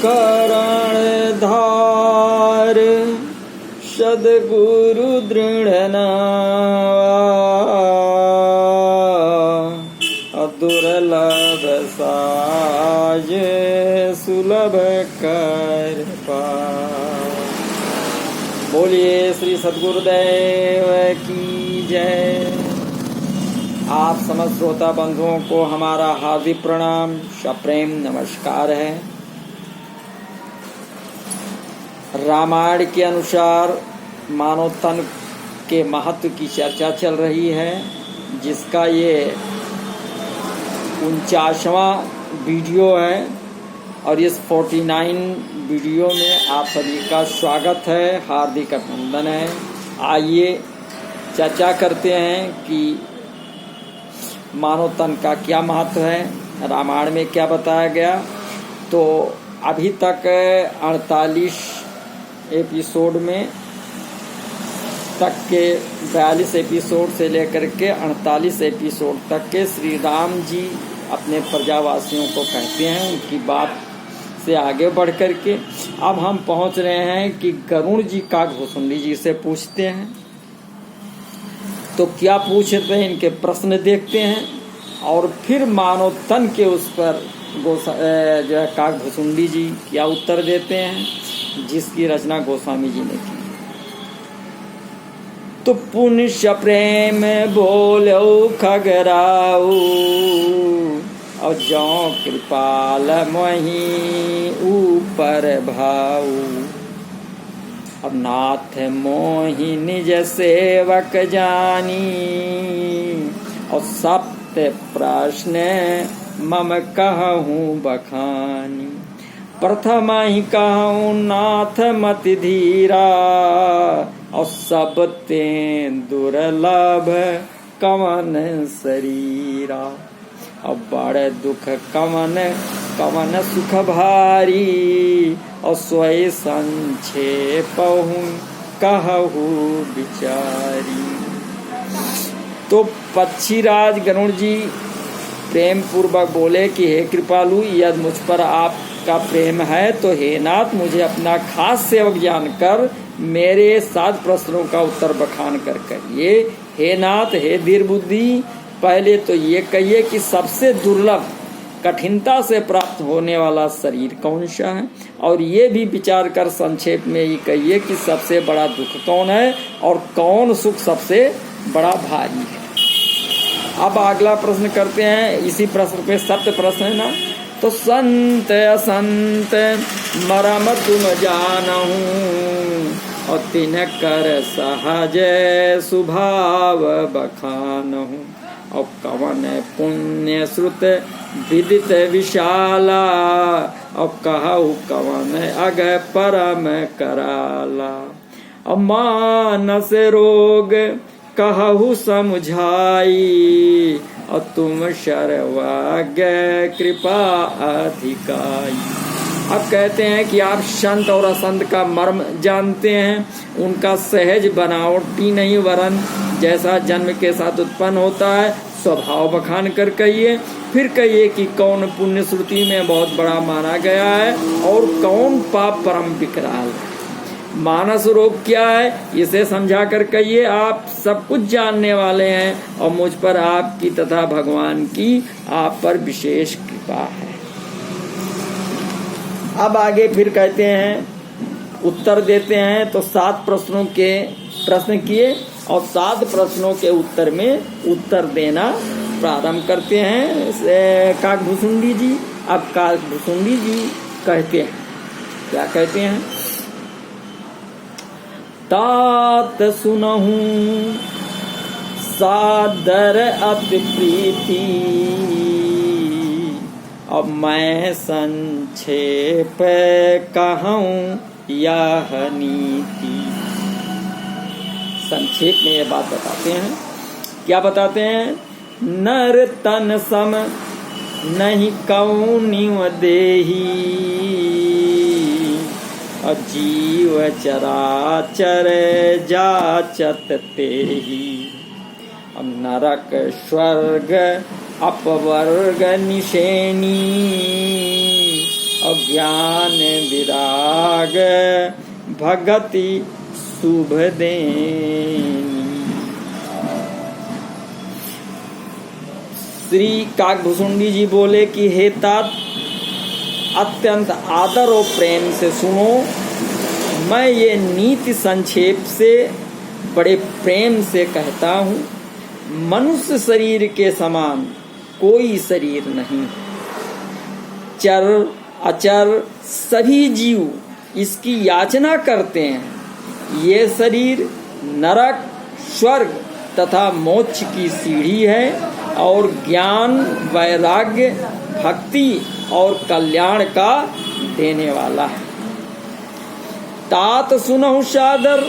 करणधार सद्गुरु दृढ़नावा दुर्लभ साज सुलभ कर पार। बोलिए श्री सद्गुरुदेव की जय। आप समस्त श्रोता बंधुओं को हमारा हार्दिक प्रणाम सप्रेम नमस्कार है। रामायण के अनुसार मानव तन के महत्व की चर्चा चल रही है, जिसका ये 49वां वीडियो है और इस 49 वीडियो में आप सभी का स्वागत है, हार्दिक अभिनंदन है। आइए चर्चा करते हैं कि मानव तन का क्या महत्व है, रामायण में क्या बताया गया। तो अभी तक 48 एपिसोड में तक के 42 एपिसोड से लेकर के 48 एपिसोड तक के श्री राम जी अपने प्रजावासियों को कहते हैं, उनकी बात से आगे बढ़ कर के अब हम पहुंच रहे हैं कि गरुड़ जी काकभूषुंडी जी से पूछते हैं। तो क्या पूछते हैं, इनके प्रश्न देखते हैं और फिर मानव तन के उस पर जो है काकभूषुंडी जी क्या उत्तर देते हैं, जिसकी रचना गोस्वामी जी ने की। तो पुण्य प्रेम बोलो खगराऊ और जो कृपाल मोही ऊपर भाऊ। अब नाथ मोहि निज सेवक जानी और सत्य प्रश्न मम कहूँ बखानी। प्रथम ही कहूँ नाथ मति धीरा और सब ते दुर्लभ कवन शरीरा। अब बड़े दुख कवन कवन सुख भारी और स्वय संक्षेप कहू बिचारी। तो पक्षीराज गरुड़ जी प्रेम पूर्वक बोले कि हे कृपालु, यदि मुझ पर आपका प्रेम है तो हे नाथ, मुझे अपना खास सेवक जानकर मेरे 7 प्रश्नों का उत्तर बखान कर कहिए। हे नाथ, हे धीर बुद्धि, पहले तो ये कहिए कि सबसे दुर्लभ कठिनता से प्राप्त होने वाला शरीर कौन सा है, और ये भी विचार कर संक्षेप में ही कहिए कि सबसे बड़ा दुख कौन है और कौन सुख सबसे बड़ा भारी है। अब अगला प्रश्न करते हैं, इसी प्रश्न पे सत्य प्रश्न है ना। तो संत असंत मरम तुम जानहूँ और तिन कर सहज सुभाव बखानहूँ। और कवन पुण्य श्रुत विदित विशाला और कहु कवन अग परम कराला। और मानस रोग कहु समझाई और तुम सर्वज्ञ कृपा अधिकाई। अब कहते हैं कि आप संत और असंत का मर्म जानते हैं, उनका सहज बनावटी नहीं वरन जैसा जन्म के साथ उत्पन्न होता है स्वभाव बखान कर कहिए। फिर कहिए कि कौन पुण्य श्रुति में बहुत बड़ा माना गया है और कौन पाप परम विकराल है। मानस रोग क्या है, इसे समझा कर कहिए। आप सब कुछ जानने वाले हैं और मुझ पर आपकी तथा भगवान की आप पर विशेष कृपा है। अब आगे फिर कहते हैं, उत्तर देते हैं। तो 7 प्रश्नों के प्रश्न किए और 7 प्रश्नों के उत्तर में उत्तर देना प्रारंभ करते हैं काकभूषुंडी जी। अब काकभूषुंडी जी कहते हैं, क्या कहते हैं। तात सुनहूं सादर अति प्रीति अब मैं संक्षेप कहूँ यह नीति। संक्षेप में ये बात बताते हैं, क्या बताते हैं। नर तन सम नहीं कौनिव देही अजीव चराचर जाचत तेहि। अब नरक स्वर्ग अपवर्ग निशेनी और ज्ञान विराग भगति शुभ देनी। श्री काकभूषुंडी जी बोले कि हे तात, अत्यंत आदर और प्रेम से सुनो, मैं ये नीति संक्षेप से बड़े प्रेम से कहता हूँ। मनुष्य शरीर के समान कोई शरीर नहीं। चर अचर सभी जीव इसकी याचना करते हैं। ये शरीर नरक, स्वर्ग तथा मोक्ष की सीढ़ी है और ज्ञान, वैराग्य, भक्ति और कल्याण का देने वाला है। तात सुनहु सादर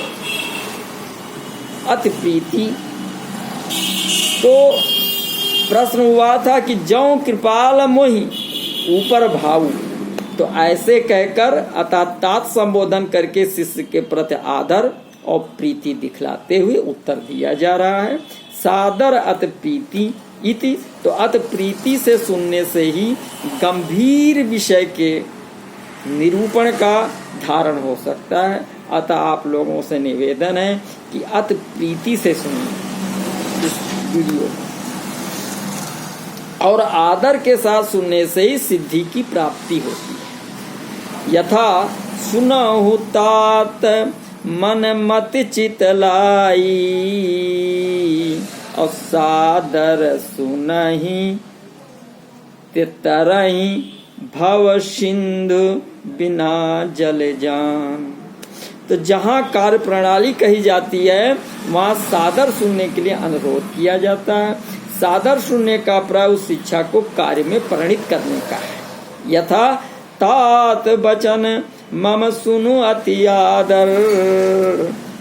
अति प्रीति। तो प्रश्न हुआ था कि जौ कृपाल मोहि ऊपर भाऊ। तो ऐसे कहकर अर्थात तात संबोधन करके शिष्य के प्रति आदर और प्रीति दिखलाते हुए उत्तर दिया जा रहा है। सादर अत प्रीति इति। तो अत प्रीति से सुनने से ही गंभीर विषय के निरूपण का धारण हो सकता है। अतः आप लोगों से निवेदन है कि अत प्रीति से सुनिए इस वीडियो और आदर के साथ सुनने से ही सिद्धि की प्राप्ति होती है। यथा सुनहु तात मन मत चित लाई और सादर सुनहि तितरहि भव सिंधु बिना जल जान। तो जहाँ कार्य प्रणाली कही जाती है वहाँ सादर सुनने के लिए अनुरोध किया जाता है। सादर सुनने का प्रयोग शिक्षा को कार्य में परिणित करने का है। यथा तात बचन मम सुनु अति आदर।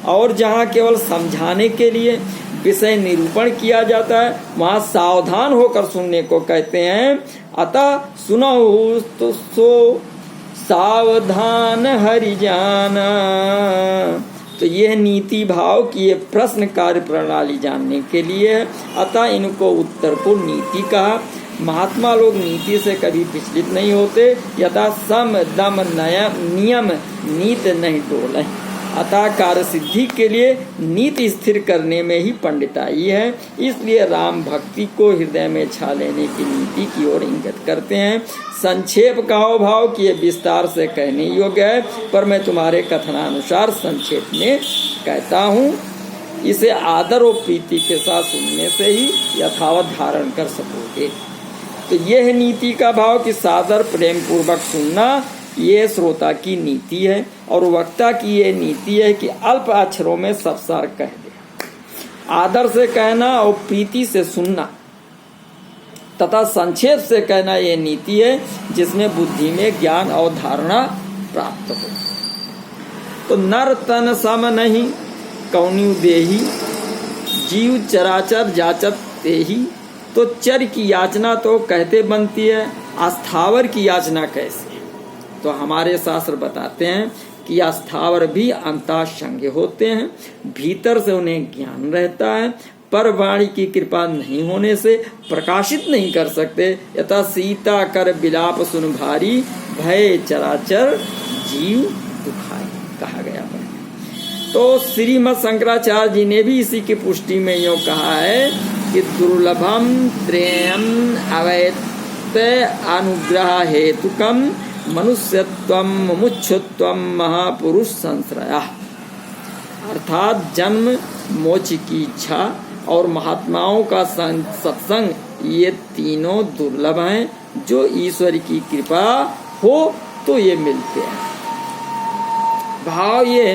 और जहाँ केवल समझाने के लिए विषय निरूपण किया जाता है वहाँ सावधान होकर सुनने को कहते हैं। अतः सुनहु तो सो सावधान हरि जाना। तो यह नीति भाव की ये प्रश्न कार्य प्रणाली जानने के लिए है। अतः इनको उत्तर को नीति कहा। महात्मा लोग नीति से कभी विचलित नहीं होते। यथा सम दम नियम नीत नहीं डोले। अतः कार्य सिद्धि के लिए नीति स्थिर करने में ही पंडिताई है। इसलिए राम भक्ति को हृदय में छा लेने की नीति की ओर इंगित करते हैं। संक्षेप का भाव कि ये विस्तार से कहने योग्य है, पर मैं तुम्हारे कथनानुसार संक्षेप में कहता हूँ। इसे आदर और प्रीति के साथ सुनने से ही यथावत धारण कर सकोगे। तो यह नीति का भाव कि सादर प्रेम पूर्वक सुनना, ये श्रोता की नीति है। और वक्ता की ये नीति है कि अल्प अक्षरों में सब सार कह दे। आदर से कहना और प्रीति से सुनना तथा संक्षेप से कहना ये नीति है जिसमें बुद्धि में ज्ञान और धारणा प्राप्त हो। तो नर तन सम नहीं कौन्यू देही, जीव चराचर जाचत तेही। तो चर की याचना तो कहते बनती है, अस्थावर की याचना कैसे? तो हमारे शास्त्र बताते हैं कि अस्थावर भी अंतःसंग होते हैं, भीतर से उन्हें ज्ञान रहता है, पर वाणी की कृपा नहीं होने से प्रकाशित नहीं कर सकते। यथा सीता कर बिलाप सुन भारी, भय चराचर जीव दुखाई कहा गया है। तो श्रीमद शंकराचार्य जी ने भी इसी की पुष्टि में यूँ कहा है कि दुर्लभम त्रेयम अवैत अनुग्रह हेतुकम मनुष्यत्वम मुमुक्षुत्वम महापुरुष संश्रया। अर्थात जन्म, मोक्ष की इच्छा और महात्माओं का सत्संग, ये तीनों दुर्लभ हैं। जो ईश्वर की कृपा हो तो ये मिलते हैं। भाव ये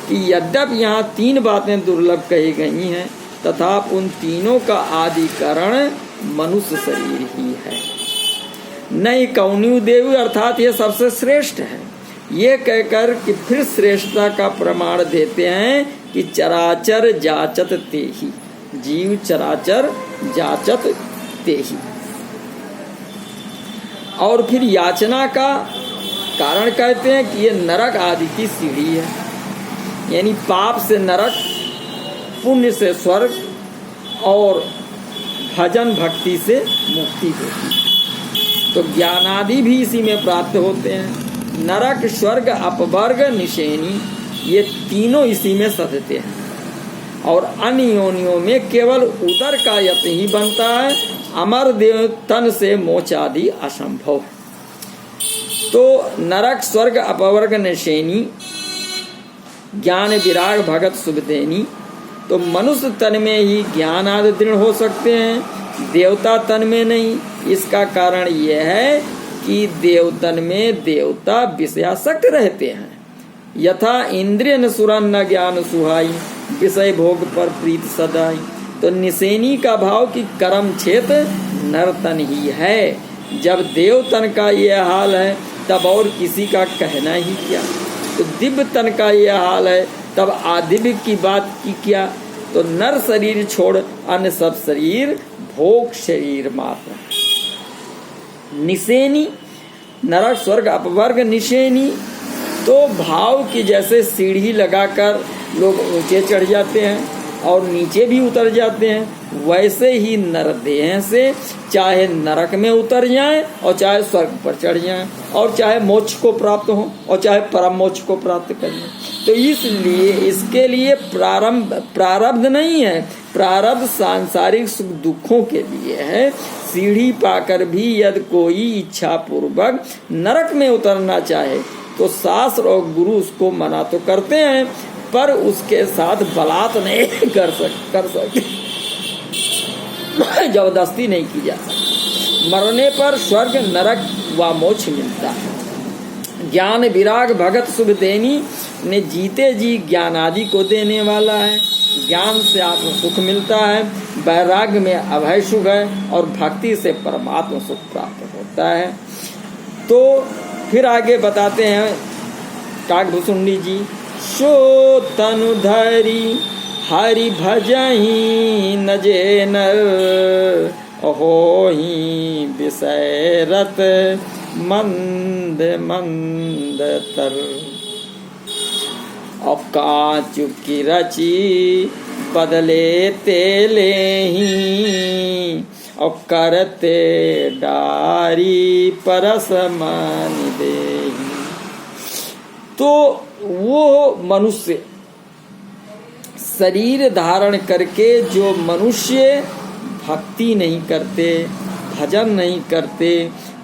कि यद्यपि यहाँ तीन बातें दुर्लभ कही गई हैं तथा उन तीनों का आदि कारण मनुष्य शरीर ही है। नहीं कौन्यू देवी अर्थात ये सबसे श्रेष्ठ है। ये कहकर कि फिर श्रेष्ठता का प्रमाण देते हैं कि चराचर जाचत तेहि, जीव चराचर जाचत तेहि। और फिर याचना का कारण कहते हैं कि ये नरक आदि की सीढ़ी है, यानी पाप से नरक, पुण्य से स्वर्ग और भजन भक्ति से मुक्ति होती है। तो ज्ञानादि भी इसी में प्राप्त होते हैं। नरक, स्वर्ग, अपवर्ग, निशेनी, ये तीनों इसी में सधते हैं। और अन्य योनियों में केवल उदर का यत्न ही बनता है। अमर देव तन से मोक्ष आदि असंभव है। तो नरक, स्वर्ग, अपवर्ग, निशेनी, ज्ञान, विराग, भगत, शुभदेनी, तो मनुष्य तन में ही ज्ञान आदि दृढ़ हो सकते हैं, देवता तन में नहीं। इसका कारण यह है कि देवतन में देवता विषयासक्त रहते हैं। यथा इंद्रिय न सुरन न ज्ञान सुहाई, विषय भोग पर प्रीत सदाई। तो निशेनी का भाव कि कर्म क्षेत्र नरतन ही है। जब देवतन का यह हाल है तब और किसी का कहना ही क्या। तो दिव्य तन का यह हाल है तब आदिव्य की बात की क्या। तो नर शरीर छोड़ अन्य सब शरीर भोग शरीर मात्र। निशेनी, नरक, स्वर्ग, अपवर्ग, निशेनी, तो भाव की जैसे सीढ़ी लगाकर लोग ऊंचे चढ़ जाते हैं और नीचे भी उतर जाते हैं, वैसे ही नरदेह से चाहे नरक में उतर जाएं और चाहे स्वर्ग पर चढ़ जाएं और चाहे मोक्ष को प्राप्त हो और चाहे परम मोक्ष को प्राप्त कर लें। तो इसलिए इसके लिए प्रारब्ध नहीं है। प्रारब्ध सांसारिक सुख दुखों के लिए है। सीढ़ी पाकर भी यदि कोई इच्छा पूर्वक नरक में उतरना चाहे तो शास्त्र और गुरु उसको मना तो करते हैं, पर उसके साथ बलात् नहीं कर सकते, जबरदस्ती नहीं की जा सकती। मरने पर स्वर्ग, नरक व मोक्ष मिलता है। ज्ञान, विराग, भगत, शुभदेनी ने जीते जी ज्ञान आदि को देने वाला है। ज्ञान से आत्म सुख मिलता है, वैराग्य में अभय सुख है और भक्ति से परमात्मा सुख प्राप्त होता है। तो फिर आगे बताते हैं काकभूषुंडी जी, सो तनु धरी हरि भजहि न जे नर, होहि विषय रत मंद मंद तर। और कांचु की रची बदले तेले ही, और करते डारी परस मान दे। तो वो मनुष्य शरीर धारण करके जो मनुष्य भक्ति नहीं करते, भजन नहीं करते,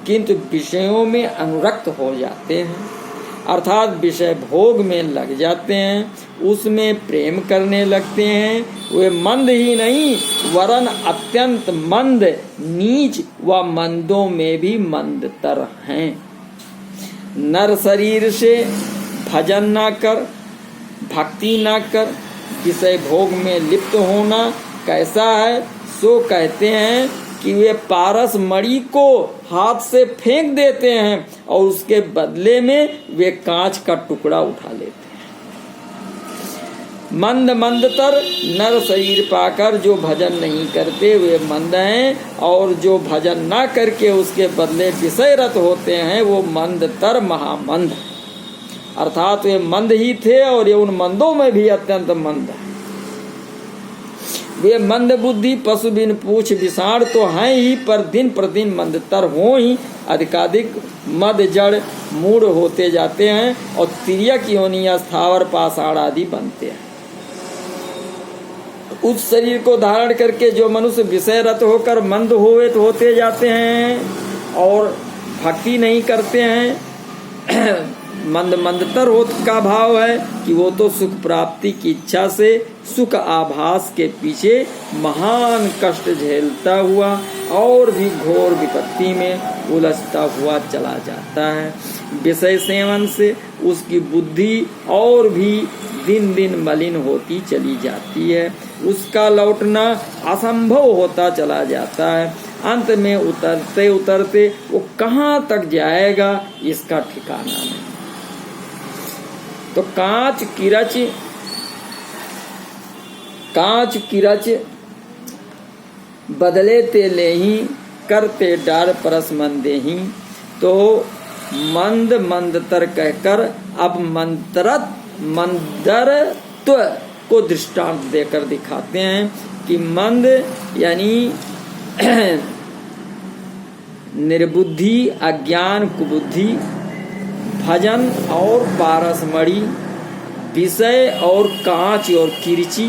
किंतु विषयों में अनुरक्त हो जाते हैं, अर्थात विषय भोग में लग जाते हैं, उसमें प्रेम करने लगते हैं, वे मंद ही नहीं वरन अत्यंत मंद, नीच व मंदों में भी मंदतर हैं। नर शरीर से भजन ना कर, भक्ति ना कर, विषय भोग में लिप्त होना कैसा है, सो कहते हैं कि वे पारस मणि को हाथ से फेंक देते हैं और उसके बदले में वे कांच का टुकड़ा उठा लेते हैं। मंद मंदतर, नर शरीर पाकर जो भजन नहीं करते वे मंद हैं, और जो भजन ना करके उसके बदले विषय रत होते हैं वो मंदतर महामंद, अर्थात वे मंद ही थे और ये उन मंदों में भी अत्यंत मंद है। वे मंद बुद्धि पशु बिन पूछ विषाण तो हैं ही, पर दिन प्रतिदिन मंदतर हो ही अधिकाधिक मद जड़ मूढ़ होते जाते हैं और तिर्यक योनि स्थावर पाषाण आदि बनते हैं। उस शरीर को धारण करके जो मनुष्य विषय रत होकर मंद होते जाते हैं और भक्ति नहीं करते हैं, मंदतर होत का भाव है कि वो तो सुख प्राप्ति की इच्छा से सुख आभास के पीछे महान कष्ट झेलता हुआ और भी घोर विपत्ति में उलझता हुआ चला जाता है। विषय सेवन से उसकी बुद्धि और भी दिन दिन मलिन होती चली जाती है, उसका लौटना असंभव होता चला जाता है। अंत में उतरते उतरते वो कहाँ तक जाएगा इसका ठिकाना नहीं। तो कांच किरच बदले तेले ही, करते डार परस मंदे ही। तो मंद मंदतर कहकर अब मंदरत्व को दृष्टांत देकर दिखाते हैं कि मंद यानी निर्बुद्धि, अज्ञान, कुबुद्धि, भजन और पारसमणि, विषय और कांच और किरची,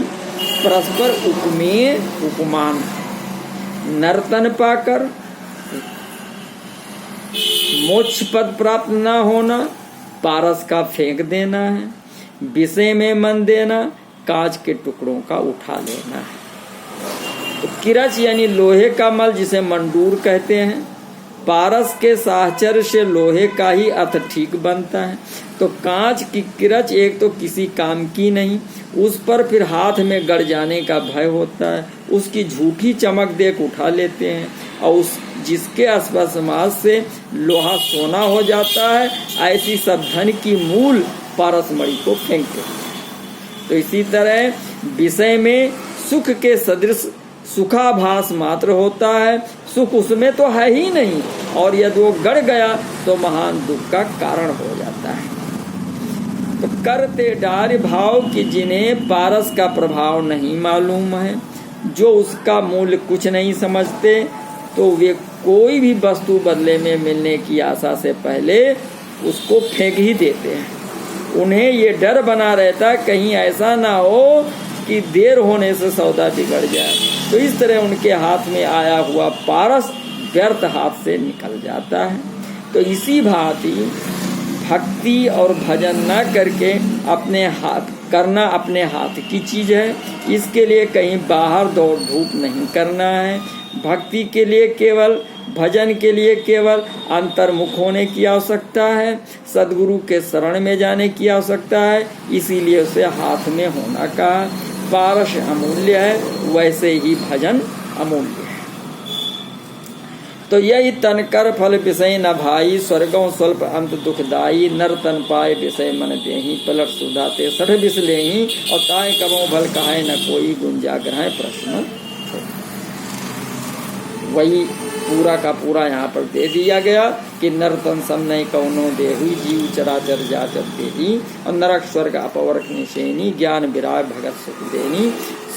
परस्पर उपमेय उपमान, नर्तन पाकर मोक्ष पद प्राप्त न होना, पारस का फेंक देना है, विषय में मन देना, कांच के टुकड़ों का उठा लेना है। तो किरच यानी लोहे का मल जिसे मंडूर कहते हैं। पारस के साहचर्य से लोहे का ही अर्थ ठीक बनता है। तो कांच की किरच एक तो किसी काम की नहीं, उस पर फिर हाथ में गड़ जाने का भय होता है, उसकी झूठी चमक देख उठा लेते हैं और उस जिसके स्पर्शमास से लोहा सोना हो जाता है, ऐसी सब धन की मूल पारसमणि को फेंकते हैं। तो इसी तरह विषय में सुख के सदृश सुखाभास मात्र होता है, सुख उसमें तो है ही नहीं, और यदि वो गड़ गया तो महान दुख का कारण हो जाता है। तो करते डार भाव कि जिन्हें पारस का प्रभाव नहीं मालूम है, जो उसका मूल्य कुछ नहीं समझते, तो वे कोई भी वस्तु बदले में मिलने की आशा से पहले उसको फेंक ही देते हैं। उन्हें ये डर बना रहता कहीं ऐसा ना हो कि देर होने से सौदा बिगड़ जाए। तो इस तरह उनके हाथ में आया हुआ पारस व्यर्थ हाथ से निकल जाता है। तो इसी भांति भक्ति और भजन न करके अपने हाथ करना अपने हाथ की चीज है। इसके लिए कहीं बाहर दौड़ धूप नहीं करना है। भक्ति के लिए केवल, भजन के लिए केवल अंतर्मुख होने की आवश्यकता है, सद्गुरु के शरण में जाने की आवश्यकता है। इसीलिए उसे हाथ में होना कहा। पारस अमूल्य है, वैसे ही भजन अमूल्य है। तो यही तनकर फल विषय न भाई, स्वर्गों स्वल्प अंत दुखदाई, नर तन पाए विषय मन देही, पलट सुधाते सठ विष लेही, और ताए कबों भल कहाए न कोई, गुंजाग्रह प्रश्न। वही पूरा का पूरा यहाँ पर दे दिया गया कि नर्तन सम नहीं कौनो देहुई, जीव चराचर जाचर देही, और नरक स्वर्ग अपवर्ग निशेनी, ज्ञान विराग भगत सुख देनी,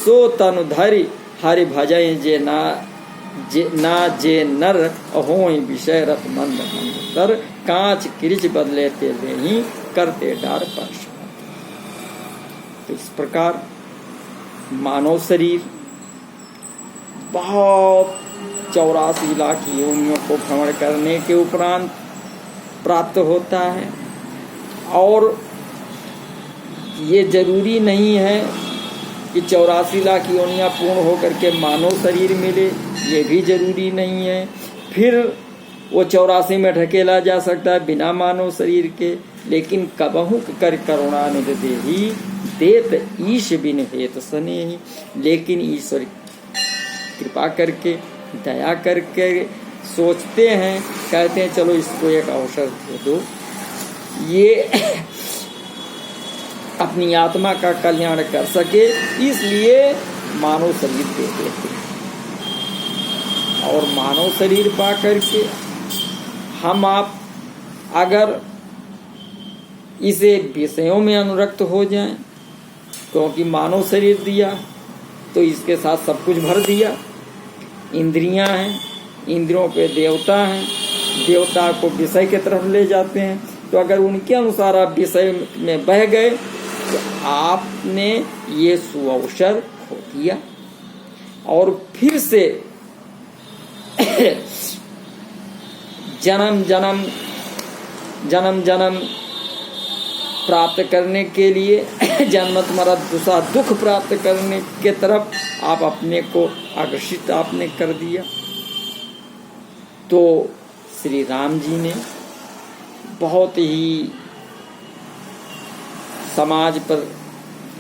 सो तनु धरि हरि भजय जे ना जे नर, होई विषय रत मंद मंद तर, कांच किरिच बदले ते देही, करते डार पर्श। तो इस प्रकार मानव शरीर बहुत 84 लाख योनियों को भ्रमण करने के उपरांत प्राप्त होता है। और ये जरूरी नहीं है कि 84 लाख योनियां पूर्ण होकर के मानव शरीर मिले, ये भी जरूरी नहीं है। फिर वो 84 में ढकेला जा सकता है बिना मानव शरीर के। लेकिन कबहु कर करुणानिधि देही, देत ईश बिन हेत सनेही। लेकिन ईश्वर कृपा करके, दया करके सोचते हैं, कहते हैं चलो इसको एक अवसर दे दो, ये अपनी आत्मा का कल्याण कर सके, इसलिए मानव शरीर दे देते हैं। और मानव शरीर पा करके हम आप अगर इसे विषयों में अनुरक्त हो जाएं, क्योंकि मानव शरीर दिया तो इसके साथ सब कुछ भर दिया। इंद्रियां हैं, इंद्रियों पे देवता हैं, देवता को विषय की तरफ ले जाते हैं। तो अगर उनके अनुसार आप विषय में बह गए तो आपने ये सुअवसर खो दिया। और फिर से जन्म जन्म प्राप्त करने के लिए, जन्मत मरत दूसरा दुख प्राप्त करने के तरफ आप अपने को आकर्षित आपने कर दिया। तो श्री राम जी ने बहुत ही समाज पर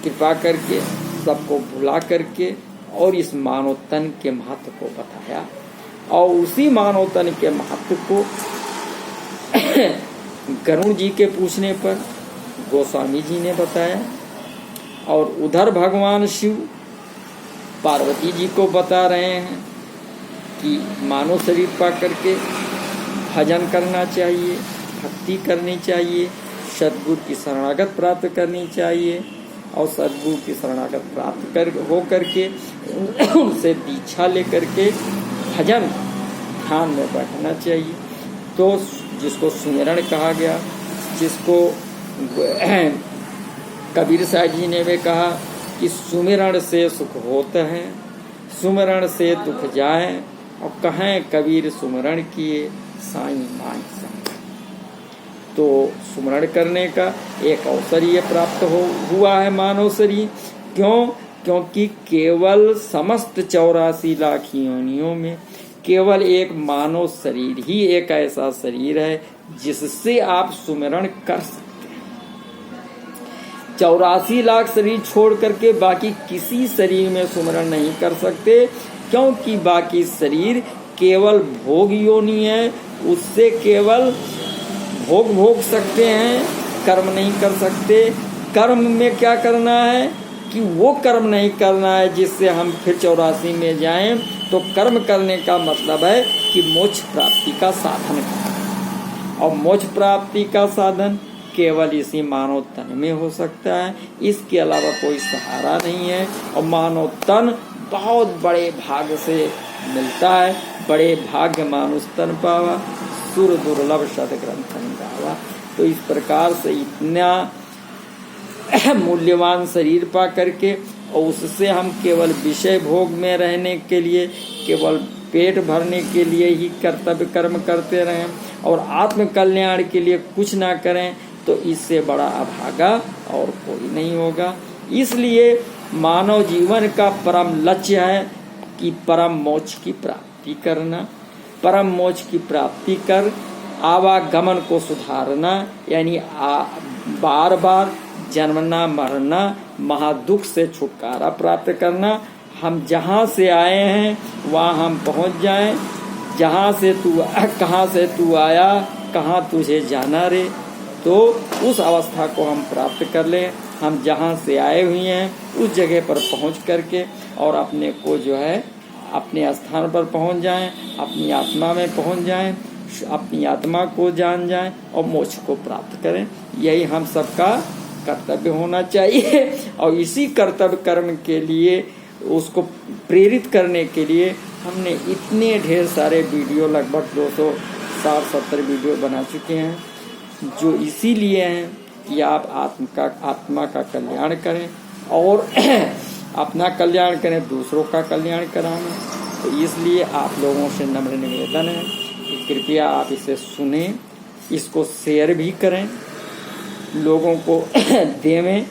कृपा करके, सबको भुला करके, और इस मानव तन के महत्व को बताया। और उसी मानव तन के महत्व को गरुड़ जी के पूछने पर गोस्वामी जी ने बताया। और उधर भगवान शिव पार्वती जी को बता रहे हैं कि मानव शरीर पा करके भजन करना चाहिए, भक्ति करनी चाहिए, सद्गुरु की शरणागत प्राप्त करनी चाहिए। और सद्गुरु की शरणागत प्राप्त हो करके उनसे दीक्षा लेकर के भजन ध्यान में बैठना चाहिए। तो जिसको सुमिरन कहा गया, जिसको कबीर साहब जी ने भी कहा कि सुमिरन से सुख होते हैं, सुमिरन से दुख जाए, और कहें कबीर सुमिरन किए साईं माई संग। तो सुमिरन करने का एक अवसर ये प्राप्त हुआ है मानव शरीर। क्यों? क्योंकि केवल समस्त 84 लाख योनियों में केवल एक मानव शरीर ही एक ऐसा शरीर है जिससे आप सुमिरन कर सकते हैं। 84 लाख शरीर छोड़ करके बाकी किसी शरीर में सुमिरन नहीं कर सकते, क्योंकि बाकी शरीर केवल भोग योनि है, उससे केवल भोग सकते हैं, कर्म नहीं कर सकते। कर्म में क्या करना है कि वो कर्म नहीं करना है जिससे हम फिर 84 में जाएं। तो कर्म करने का मतलब है कि मोक्ष प्राप्ति का साधन करना, और मोक्ष प्राप्ति का साधन केवल इसी मानव तन में हो सकता है, इसके अलावा कोई सहारा नहीं है। और मानव तन बहुत बड़े भाग से मिलता है, बड़े भाग्य मानुष तन पावा, सुर दुर्लभ सदग्रंथन गावा। तो इस प्रकार से इतना मूल्यवान शरीर पा करके, और उससे हम केवल विषय भोग में रहने के लिए, केवल पेट भरने के लिए ही कर्तव्य कर्म करते रहें और आत्म कल्याण के लिए कुछ ना करें, तो इससे बड़ा अभागा और कोई नहीं होगा। इसलिए मानव जीवन का परम लक्ष्य है कि परम मोक्ष की प्राप्ति करना। परम मोक्ष की प्राप्ति कर आवागमन को सुधारना, यानी बार बार जन्मना मरना, महादुख से छुटकारा प्राप्त करना। हम जहाँ से आए हैं वहाँ हम पहुँच जाएं। कहाँ से तू आया, कहाँ तुझे जाना रे। तो उस अवस्था को हम प्राप्त कर लें। हम जहाँ से आए हुए हैं उस जगह पर पहुँच करके और अपने को जो है अपने स्थान पर पहुँच जाएं, अपनी आत्मा में पहुँच जाएं, अपनी आत्मा को जान जाएं और मोक्ष को प्राप्त करें। यही हम सबका कर्तव्य होना चाहिए। और इसी कर्तव्य कर्म के लिए, उसको प्रेरित करने के लिए हमने इतने ढेर सारे वीडियो, लगभग 260-70 वीडियो बना चुके हैं, जो इसीलिए हैं कि आप आत्मा का कल्याण करें और अपना कल्याण करें, दूसरों का कल्याण कराना। तो इसलिए आप लोगों से नम्र निवेदन है कि कृपया आप इसे सुनें, इसको शेयर भी करें, लोगों को देवें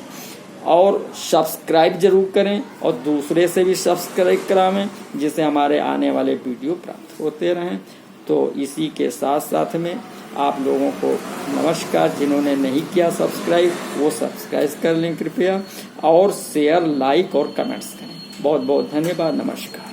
और सब्सक्राइब जरूर करें और दूसरे से भी सब्सक्राइब करावें, जिससे हमारे आने वाले वीडियो प्राप्त होते रहें। तो इसी के साथ साथ में आप लोगों को नमस्कार। जिन्होंने नहीं किया सब्सक्राइब वो सब्सक्राइब कर लें कृपया, और शेयर, लाइक और कमेंट्स करें। बहुत बहुत धन्यवाद। नमस्कार।